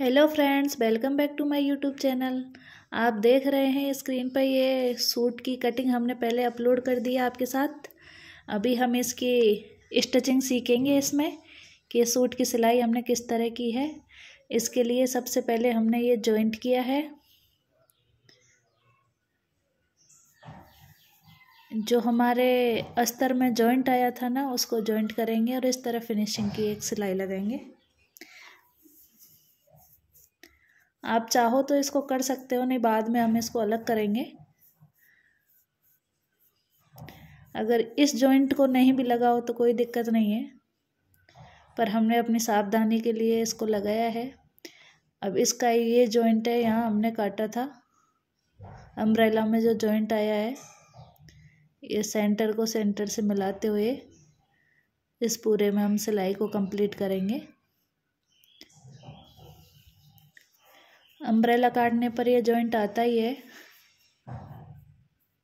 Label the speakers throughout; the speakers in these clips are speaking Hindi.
Speaker 1: Hello friends, welcome back to my YouTube channel. आप देख रहे हैं स्क्रीन पर ये सूट की कटिंग हमने पहले अपलोड कर दी है आपके साथ। अभी हम इसकी स्टिचिंग सीखेंगे इसमें कि सूट की सिलाई हमने किस तरह की है। इसके लिए सबसे पहले हमने ये जॉइंट किया है। जो हमारे अस्तर में जॉइंट आया था ना, उसको जॉइंट करेंगे और इस तरह फिनिशिंग की एक सिलाई लगाएंगे। आप चाहो तो इसको कर सकते हो, नहीं बाद में हम इसको अलग करेंगे। अगर इस जॉइंट को नहीं भी लगाओ तो कोई दिक्कत नहीं है, पर हमने अपनी सावधानी के लिए इसको लगाया है। अब इसका ये जॉइंट है, यहाँ हमने काटा था अम्ब्रेला में जो जॉइंट आया है, ये सेंटर को सेंटर से मिलाते हुए इस पूरे में हम सिलाई को कंप्लीट करेंगे। अम्ब्रेला काटने पर ये जॉइंट आता ही है।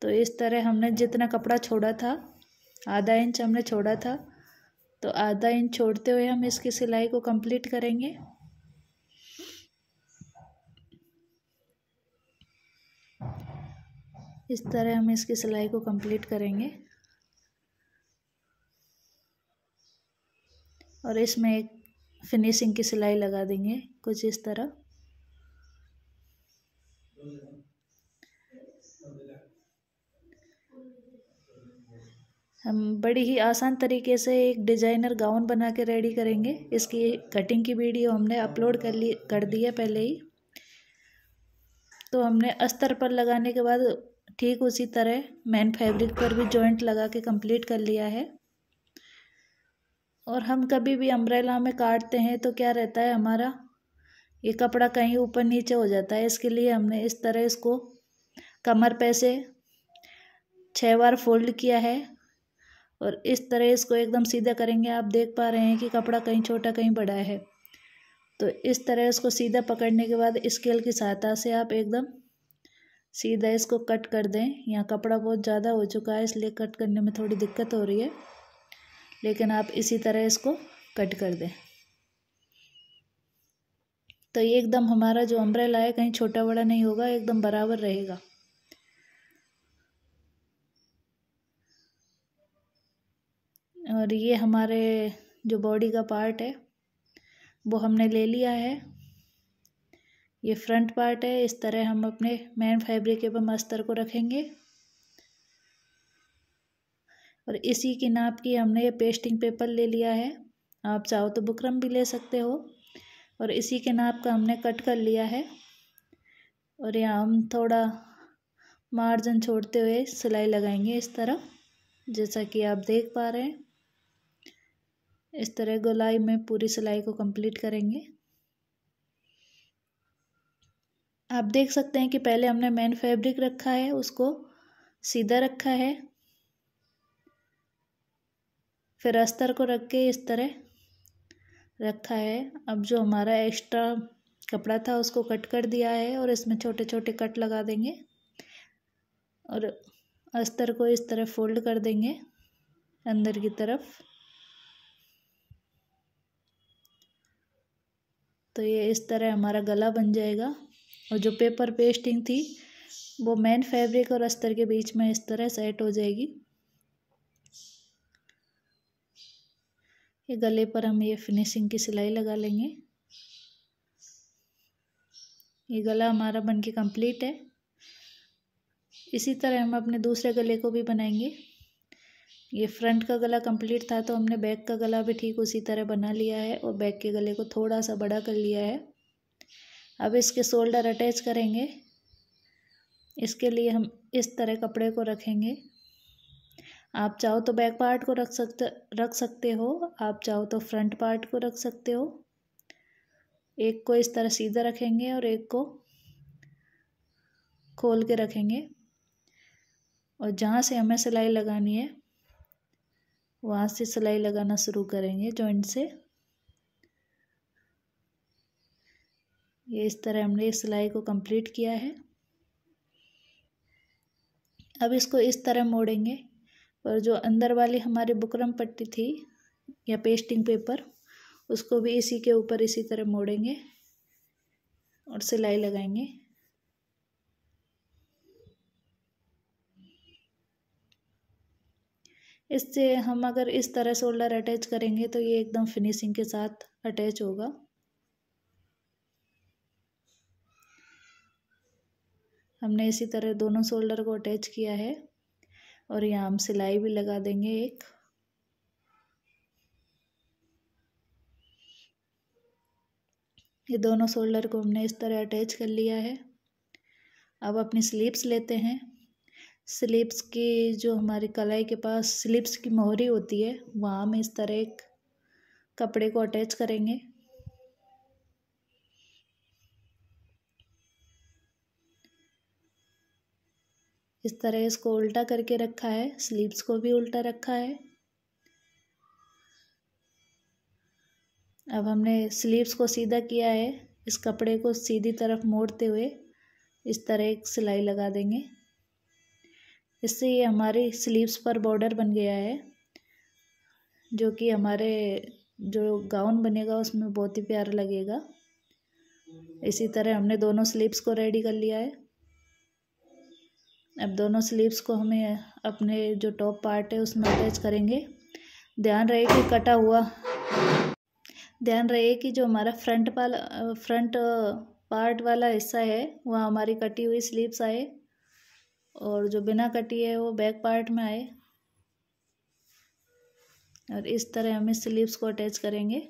Speaker 1: तो इस तरह हमने जितना कपड़ा छोड़ा था, आधा इंच हमने छोड़ा था, तो आधा इंच छोड़ते हुए हम इसकी सिलाई को कंप्लीट करेंगे। इस तरह हम इसकी सिलाई को कंप्लीट करेंगे और इसमें एक फिनिशिंग की सिलाई लगा देंगे कुछ इस तरह। हम बड़ी ही आसान तरीके से एक डिजाइनर गाउन बना के रेडी करेंगे। इसकी कटिंग की वीडियो हमने अपलोड कर दी है पहले ही। तो हमने अस्तर पर लगाने के बाद ठीक उसी तरह मेन फैब्रिक पर भी जॉइंट लगा के कंप्लीट कर लिया है। और हम कभी भी अम्ब्रेला में काटते हैं तो क्या रहता है, हमारा ये कपड़ा कहीं ऊपर नीचे हो जाता है। इसके लिए हमने इस तरह इसको कमर पे से 6 बार फोल्ड किया है और इस तरह इसको एकदम सीधा करेंगे। आप देख पा रहे हैं कि कपड़ा कहीं छोटा कहीं बड़ा है, तो इस तरह इसको सीधा पकड़ने के बाद स्केल की सहायता से आप एकदम सीधा इसको कट कर दें। यहाँ कपड़ा बहुत ज़्यादा हो चुका है, इसलिए कट करने में थोड़ी दिक्कत हो रही है, लेकिन आप इसी तरह इसको कट कर दें। तो ये एकदम हमारा जो अम्ब्रेला है कहीं छोटा बड़ा नहीं होगा, एकदम बराबर रहेगा। और ये हमारे जो बॉडी का पार्ट है वो हमने ले लिया है। ये फ्रंट पार्ट है। इस तरह हम अपने मेन फैब्रिक एवं अस्तर को रखेंगे और इसी की नाप की हमने ये पेस्टिंग पेपर ले लिया है। आप चाहो तो बुकरम भी ले सकते हो। और इसी के नाप का हमने कट कर लिया है और यहाँ हम थोड़ा मार्जिन छोड़ते हुए सिलाई लगाएंगे इस तरह, जैसा कि आप देख पा रहे हैं। इस तरह गोलाई में पूरी सिलाई को कंप्लीट करेंगे। आप देख सकते हैं कि पहले हमने मेन फैब्रिक रखा है, उसको सीधा रखा है, फिर अस्तर को रख के इस तरह रखा है। अब जो हमारा एक्स्ट्रा कपड़ा था उसको कट कर दिया है और इसमें छोटे छोटे कट लगा देंगे और अस्तर को इस तरह फोल्ड कर देंगे अंदर की तरफ। तो ये इस तरह हमारा गला बन जाएगा और जो पेपर पेस्टिंग थी वो मेन फैब्रिक और अस्तर के बीच में इस तरह सेट हो जाएगी। ये गले पर हम ये फिनिशिंग की सिलाई लगा लेंगे। ये गला हमारा बनके कंप्लीट है। इसी तरह हम अपने दूसरे गले को भी बनाएंगे। ये फ्रंट का गला कंप्लीट था, तो हमने बैक का गला भी ठीक उसी तरह बना लिया है और बैक के गले को थोड़ा सा बड़ा कर लिया है। अब इसके शोल्डर अटैच करेंगे। इसके लिए हम इस तरह कपड़े को रखेंगे। आप चाहो तो बैक पार्ट को रख सकते हो, आप चाहो तो फ्रंट पार्ट को रख सकते हो। एक को इस तरह सीधा रखेंगे और एक को खोल के रखेंगे और जहाँ से हमें सिलाई लगानी है वहाँ से सिलाई लगाना शुरू करेंगे जॉइंट से। ये इस तरह हमने इस सिलाई को कंप्लीट किया है। अब इसको इस तरह मोड़ेंगे और जो अंदर वाली हमारी बुकरम पट्टी थी या पेस्टिंग पेपर, उसको भी इसी के ऊपर इसी तरह मोड़ेंगे। और सिलाई लगाएंगे। इससे हम अगर इस तरह शोल्डर अटैच करेंगे तो ये एकदम फिनिशिंग के साथ अटैच होगा। हमने इसी तरह दोनों शोल्डर को अटैच किया है और यहाँ हम सिलाई भी लगा देंगे एक। ये दोनों शोल्डर को हमने इस तरह अटैच कर लिया है। अब अपनी स्लीव्स लेते हैं। स्लीव्स की जो हमारी कलाई के पास स्लीव्स की मोहरी होती है वहाँ हम इस तरह एक कपड़े को अटैच करेंगे। इस तरह इसको उल्टा करके रखा है, स्लीव्स को भी उल्टा रखा है। अब हमने स्लीव्स को सीधा किया है। इस कपड़े को सीधी तरफ मोड़ते हुए इस तरह एक सिलाई लगा देंगे। इससे ये हमारी स्लीव्स पर बॉर्डर बन गया है, जो कि हमारे जो गाउन बनेगा उसमें बहुत ही प्यारा लगेगा। इसी तरह हमने दोनों स्लीव्स को रेडी कर लिया है। अब दोनों स्लीव्स को हमें अपने जो टॉप पार्ट है उसमें अटैच करेंगे। ध्यान रहे कि जो हमारा फ्रंट पार्ट वाला हिस्सा है वह हमारी कटी हुई स्लीव्स आए और जो बिना कटी है वो बैक पार्ट में आए। और इस तरह हम इस स्लीव्स को अटैच करेंगे।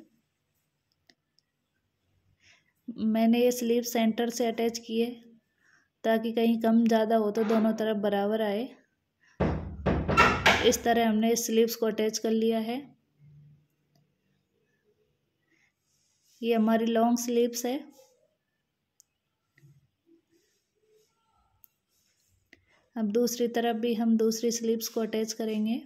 Speaker 1: मैंने ये स्लीव सेंटर से अटैच किए ताकि कहीं कम ज़्यादा हो तो दोनों तरफ बराबर आए। इस तरह हमने इस स्लीव्स को अटैच कर लिया है। ये हमारी लॉन्ग स्लीव्स है। अब दूसरी तरफ भी हम दूसरी स्लीव्स को अटैच करेंगे।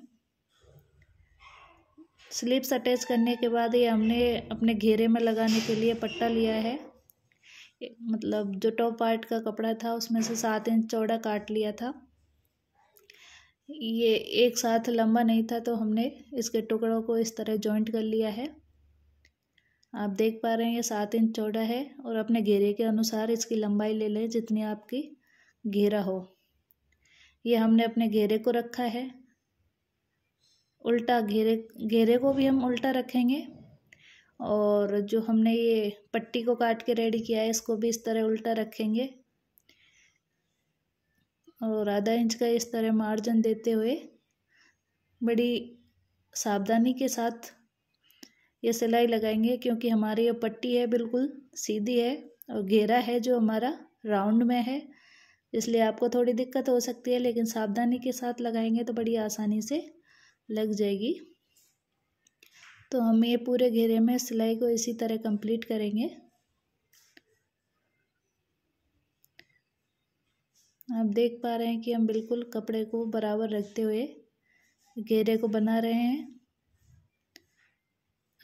Speaker 1: स्लीव्स अटैच करने के बाद ये हमने अपने घेरे में लगाने के लिए पट्टा लिया है। मतलब जो टॉप पार्ट का कपड़ा था उसमें से 7 इंच चौड़ा काट लिया था। ये एक साथ लंबा नहीं था तो हमने इसके टुकड़ों को इस तरह जॉइंट कर लिया है। आप देख पा रहे हैं ये 7 इंच चौड़ा है और अपने घेरे के अनुसार इसकी लंबाई ले लें जितनी आपकी घेरा हो। ये हमने अपने घेरे को रखा है उल्टा। घेरे को भी हम उल्टा रखेंगे और जो हमने ये पट्टी को काट के रेडी किया है इसको भी इस तरह उल्टा रखेंगे और आधा इंच का इस तरह मार्जिन देते हुए बड़ी सावधानी के साथ ये सिलाई लगाएंगे, क्योंकि हमारी ये पट्टी है बिल्कुल सीधी है और घेरा है जो हमारा राउंड में है, इसलिए आपको थोड़ी दिक्कत हो सकती है, लेकिन सावधानी के साथ लगाएंगे तो बड़ी आसानी से लग जाएगी। तो हम ये पूरे घेरे में सिलाई को इसी तरह कंप्लीट करेंगे। आप देख पा रहे हैं कि हम बिल्कुल कपड़े को बराबर रखते हुए घेरे को बना रहे हैं।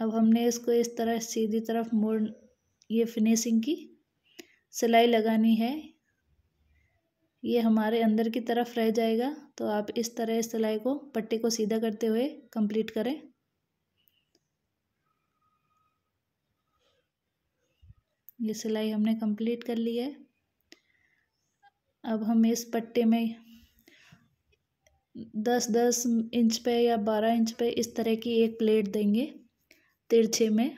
Speaker 1: अब हमने इसको इस तरह सीधी तरफ मोड़ ये फिनिशिंग की सिलाई लगानी है। ये हमारे अंदर की तरफ रह जाएगा, तो आप इस तरह इस सिलाई को पट्टी को सीधा करते हुए कंप्लीट करें। ये सिलाई हमने कंप्लीट कर ली है। अब हम इस पट्टे में 10-10 इंच पे या 12 इंच पे इस तरह की एक प्लेट देंगे। तिरछे में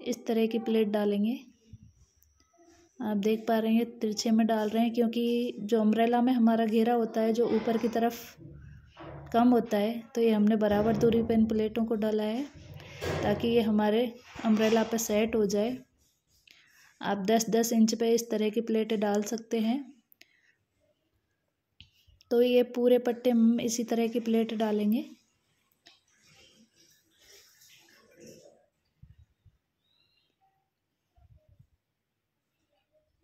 Speaker 1: इस तरह की प्लेट डालेंगे। आप देख पा रहे हैं तिरछे में डाल रहे हैं, क्योंकि जो अम्ब्रेला में हमारा घेरा होता है जो ऊपर की तरफ कम होता है, तो ये हमने बराबर दूरी पे इन प्लेटों को डाला है ताकि ये हमारे अम्ब्रेला पे सेट हो जाए। आप 10-10 इंच पे इस तरह की प्लेटें डाल सकते हैं। तो ये पूरे पट्टे में इसी तरह की प्लेट डालेंगे।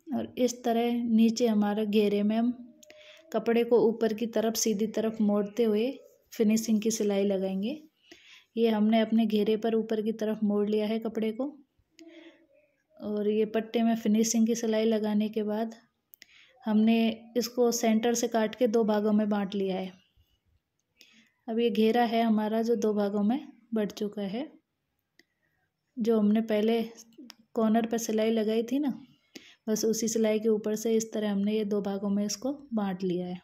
Speaker 1: और इस तरह नीचे हमारे घेरे में हम कपड़े को ऊपर की तरफ सीधी तरफ मोड़ते हुए फिनिशिंग की सिलाई लगाएंगे। ये हमने अपने घेरे पर ऊपर की तरफ मोड़ लिया है कपड़े को, और ये पट्टे में फिनिशिंग की सिलाई लगाने के बाद हमने इसको सेंटर से काट के 2 भागों में बांट लिया है। अब ये घेरा है हमारा जो 2 भागों में बढ़ चुका है। जो हमने पहले कॉर्नर पर सिलाई लगाई थी ना, बस उसी सिलाई के ऊपर से इस तरह हमने ये 2 भागों में इसको बांट लिया है।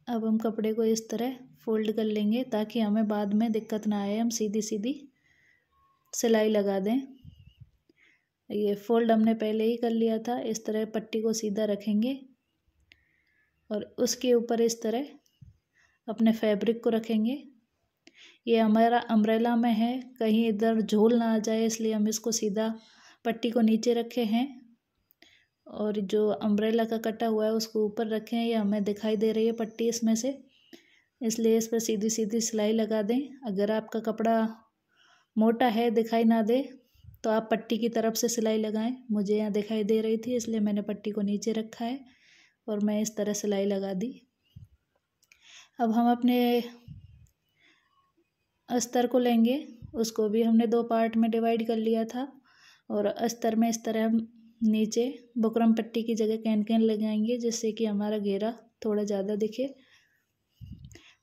Speaker 1: अब हम कपड़े को इस तरह फोल्ड कर लेंगे ताकि हमें बाद में दिक्कत ना आए, हम सीधी सीधी सिलाई लगा दें। ये फोल्ड हमने पहले ही कर लिया था। इस तरह पट्टी को सीधा रखेंगे और उसके ऊपर इस तरह अपने फैब्रिक को रखेंगे। ये हमारा अम्ब्रेला में है, कहीं इधर झोल ना आ जाए, इसलिए हम इसको सीधा पट्टी को नीचे रखे हैं और जो अम्ब्रेला का कटा हुआ है उसको ऊपर रखे हैं। ये हमें दिखाई दे रही है पट्टी इसमें से, इसलिए इस पर सीधी सीधी सिलाई लगा दें। अगर आपका कपड़ा मोटा है, दिखाई ना दे, तो आप पट्टी की तरफ से सिलाई लगाएं। मुझे यहाँ दिखाई दे रही थी इसलिए मैंने पट्टी को नीचे रखा है और मैं इस तरह सिलाई लगा दी। अब हम अपने अस्तर को लेंगे, उसको भी हमने 2 पार्ट में डिवाइड कर लिया था और अस्तर में इस तरह हम नीचे बुकरम पट्टी की जगह कैन कैन लगाएंगे जिससे कि हमारा घेरा थोड़ा ज़्यादा दिखे।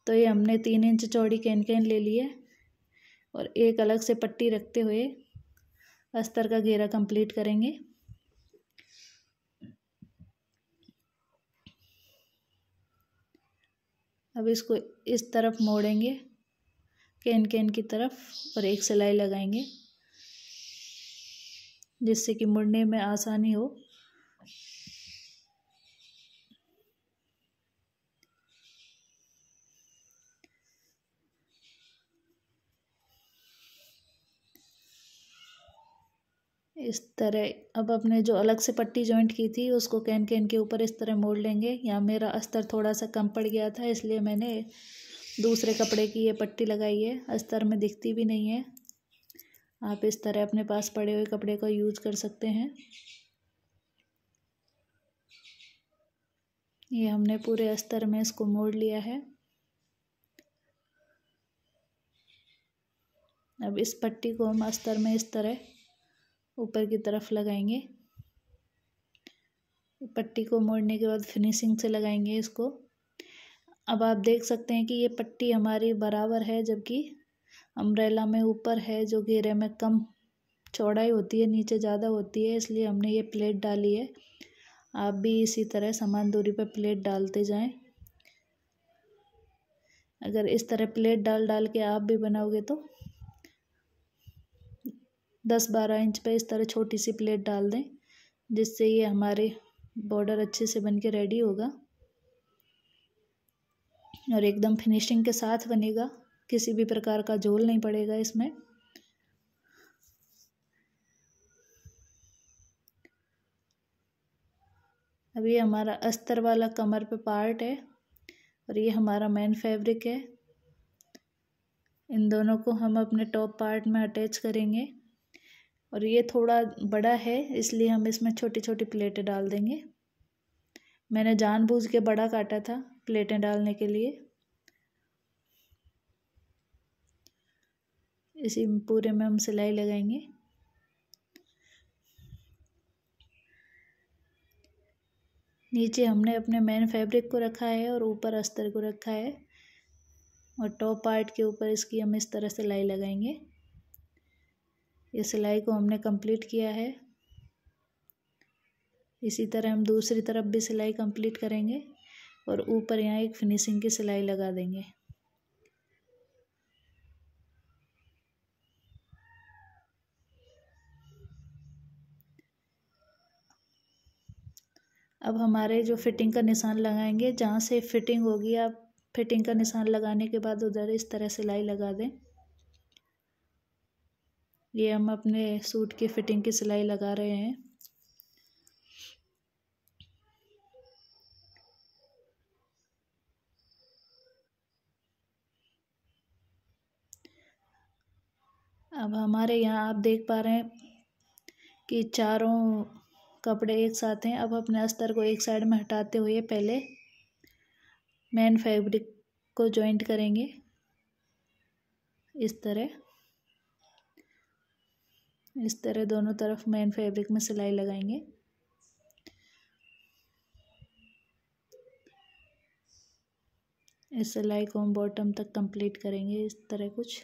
Speaker 1: तो ये हमने 3 इंच चौड़ी कैन कैन ले ली है और एक अलग से पट्टी रखते हुए अस्तर का घेरा कंप्लीट करेंगे। अब इसको इस तरफ मोड़ेंगे कैन कैन की तरफ और एक सिलाई लगाएंगे जिससे कि मुड़ने में आसानी हो। इस तरह अब अपने जो अलग से पट्टी जॉइंट की थी उसको कैन कैन के ऊपर इस तरह मोड़ लेंगे। यहाँ मेरा अस्तर थोड़ा सा कम पड़ गया था इसलिए मैंने दूसरे कपड़े की ये पट्टी लगाई है, अस्तर में दिखती भी नहीं है। आप इस तरह अपने पास पड़े हुए कपड़े का यूज कर सकते हैं। ये हमने पूरे अस्तर में इसको मोड़ लिया है। अब इस पट्टी को हम अस्तर में इस तरह ऊपर की तरफ लगाएंगे। पट्टी को मोड़ने के बाद फिनिशिंग से लगाएंगे इसको। अब आप देख सकते हैं कि ये पट्टी हमारी बराबर है, जबकि अम्ब्रेला में ऊपर है जो घेरे में कम चौड़ाई होती है, नीचे ज़्यादा होती है, इसलिए हमने ये प्लेट डाली है। आप भी इसी तरह समान दूरी पर प्लेट डालते जाएं। अगर इस तरह प्लेट डाल डाल के आप भी बनाओगे तो 10-12 इंच पे इस तरह छोटी सी प्लेट डाल दें, जिससे ये हमारे बॉर्डर अच्छे से बन के रेडी होगा और एकदम फिनिशिंग के साथ बनेगा। किसी भी प्रकार का झोल नहीं पड़ेगा इसमें। अब ये हमारा अस्तर वाला कमर पे पार्ट है और ये हमारा मेन फैब्रिक है। इन दोनों को हम अपने टॉप पार्ट में अटैच करेंगे और ये थोड़ा बड़ा है इसलिए हम इसमें छोटी छोटी प्लेटें डाल देंगे। मैंने जानबूझ के बड़ा काटा था प्लेटें डालने के लिए। इसी पूरे में हम सिलाई लगाएंगे। नीचे हमने अपने मेन फैब्रिक को रखा है और ऊपर अस्तर को रखा है और टॉप पार्ट के ऊपर इसकी हम इस तरह सिलाई लगाएंगे। ये सिलाई को हमने कंप्लीट किया है। इसी तरह हम दूसरी तरफ भी सिलाई कंप्लीट करेंगे और ऊपर यहाँ एक फिनिशिंग की सिलाई लगा देंगे। अब हमारे जो फिटिंग का निशान लगाएंगे, जहाँ से फिटिंग होगी आप फिटिंग का निशान लगाने के बाद उधर इस तरह सिलाई लगा दें। ये हम अपने सूट की फिटिंग की सिलाई लगा रहे हैं। अब हमारे यहाँ आप देख पा रहे हैं कि चारों कपड़े एक साथ हैं। अब अपने अस्तर को एक साइड में हटाते हुए पहले मेन फैब्रिक को जॉइंट करेंगे इस तरह दोनों तरफ मेन फैब्रिक में सिलाई लगाएंगे। इस सिलाई को हम बॉटम तक कंप्लीट करेंगे इस तरह कुछ।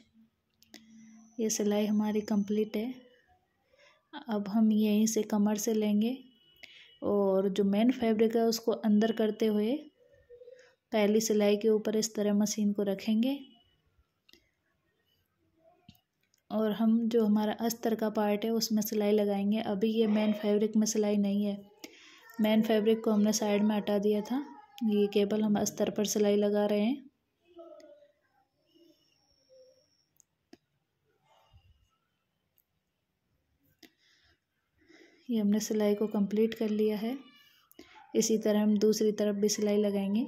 Speaker 1: ये सिलाई हमारी कंप्लीट है। अब हम यहीं से कमर से लेंगे और जो मेन फैब्रिक है उसको अंदर करते हुए पहली सिलाई के ऊपर इस तरह मशीन को रखेंगे और हम जो हमारा अस्तर का पार्ट है उसमें सिलाई लगाएंगे। अभी ये मेन फैब्रिक में सिलाई नहीं है, मेन फैब्रिक को हमने साइड में हटा दिया था। ये केवल हम अस्तर पर सिलाई लगा रहे हैं। ये हमने सिलाई को कंप्लीट कर लिया है। इसी तरह हम दूसरी तरफ भी सिलाई लगाएंगे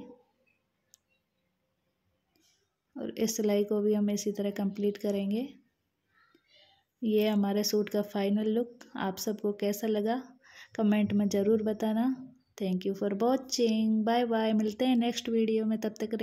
Speaker 1: और इस सिलाई को भी हम इसी तरह कंप्लीट करेंगे। ये हमारे सूट का फाइनल लुक। आप सबको कैसा लगा कमेंट में ज़रूर बताना। Thank you for watching. Bye bye. मिलते हैं नेक्स्ट वीडियो में, तब तक